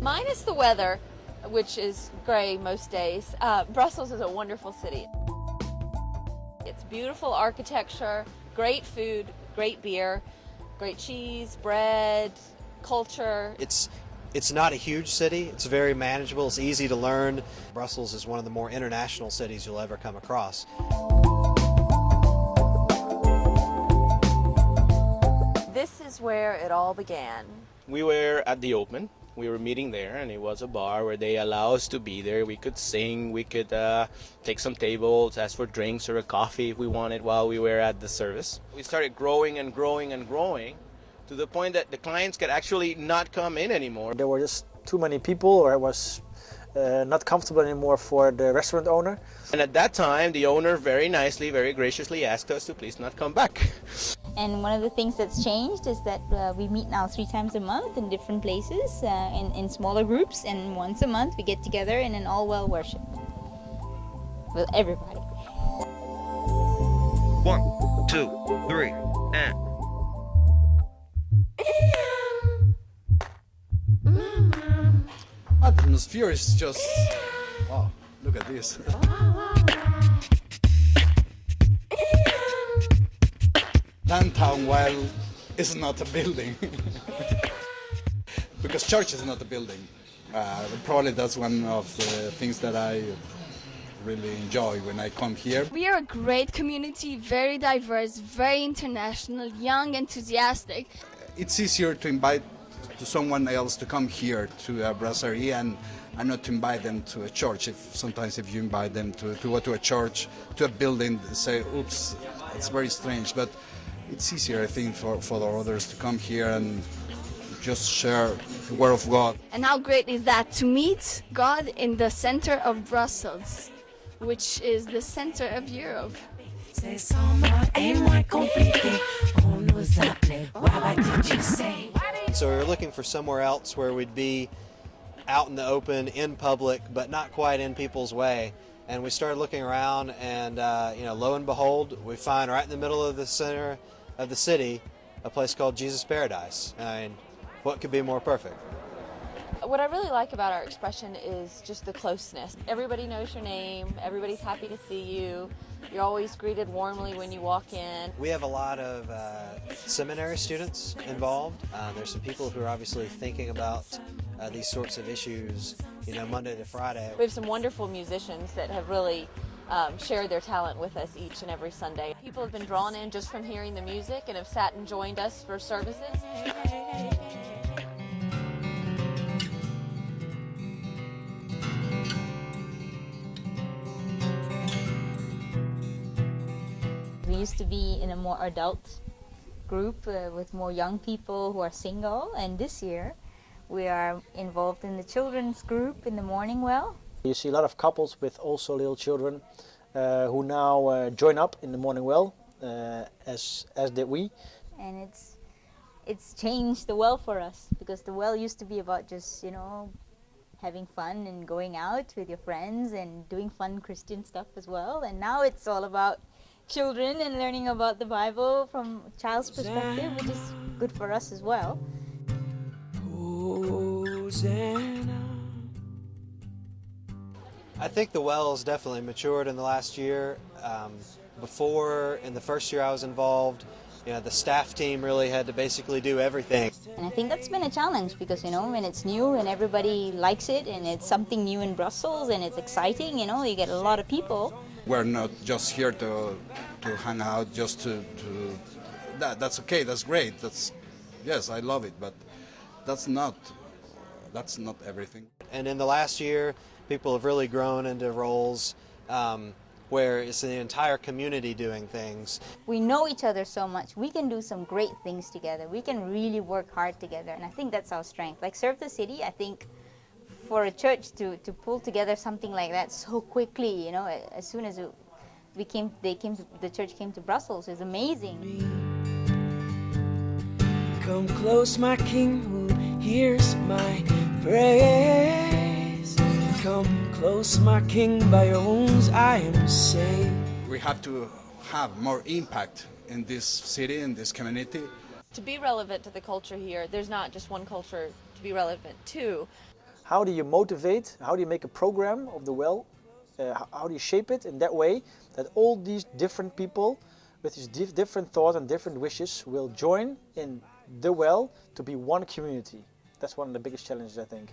Minus the weather, which is gray most days, Brussels is a wonderful city. It's beautiful architecture, great food, great beer, great cheese, bread, culture. It's not a huge city. It's very manageable. It's easy to learn. Brussels is one of the more international cities you'll ever come across. This is where it all began. We were at the Open. We were meeting there, and it was a bar where they allow us to be there. We could sing, we could take some tables, ask for drinks or a coffee if we wanted while we were at the service. We started growing and growing and growing to the point that the clients could actually not come in anymore. There were just too many people, or it was not comfortable anymore for the restaurant owner. And at that time, the owner very nicely, very graciously asked us to please not come back. And one of the things that's changed is that we meet now 3 times a month in different places, in smaller groups, and once a month we get together in an all-well worship with everybody. 1, 2, 3, and... The atmosphere is just... Oh, look at this. Downtown Well is not a building. Because church is not a building. Probably that's one of the things that I really enjoy when I come here. We are a great community, very diverse, very international, young, enthusiastic. It's easier to invite to someone else to come here to a brasserie and not to invite them to a church. Sometimes if you invite them to go to a church, to a building, they say, oops, it's very strange. But it's easier, I think, for the others to come here and just share the Word of God. And how great is that, to meet God in the center of Brussels, which is the center of Europe. So we were looking for somewhere else where we'd be out in the open, in public, but not quite in people's way. And we started looking around, and lo and behold, we find right in the middle of the center of the city a place called Jesus Paradise. I mean, what could be more perfect? What I really like about our expression is just the closeness. Everybody knows your name, everybody's happy to see you, you're always greeted warmly when you walk in. We have a lot of seminary students involved. There's some people who are obviously thinking about these sorts of issues, Monday to Friday. We have some wonderful musicians that have really shared their talent with us each and every Sunday. People have been drawn in just from hearing the music and have sat and joined us for services. We used to be in a more adult group with more young people who are single, and this year we are involved in the children's group in the Morning Well. You see a lot of couples with also little children who now join up in the Morning Well, as did we. And it's changed the well for us, because the well used to be about just, having fun and going out with your friends and doing fun Christian stuff as well. And now it's all about children and learning about the Bible from a child's perspective, which is good for us as well. I think the well has definitely matured in the last year. Before, in the first year I was involved, the staff team really had to basically do everything. And I think that's been a challenge because, when it's new and everybody likes it and it's something new in Brussels and it's exciting, you get a lot of people. We're not just here to hang out, just to that's okay, that's great, yes, I love it, but that's not everything. And in the last year, people have really grown into roles where it's the entire community doing things. We know each other so much. We can do some great things together. We can really work hard together, and I think that's our strength. Like Serve the City, I think for a church to pull together something like that so quickly, as soon as the church came to Brussels, is amazing. Come close, my King, who hears my praise. Come close, my King, by your wounds I am saved. We have to have more impact in this city, in this community. To be relevant to the culture here, there's not just one culture to be relevant to. how do you motivate, how do you make a program of the well, how do you shape it in that way that all these different people with these different thoughts and different wishes will join in the well to be one community. That's one of the biggest challenges, I think.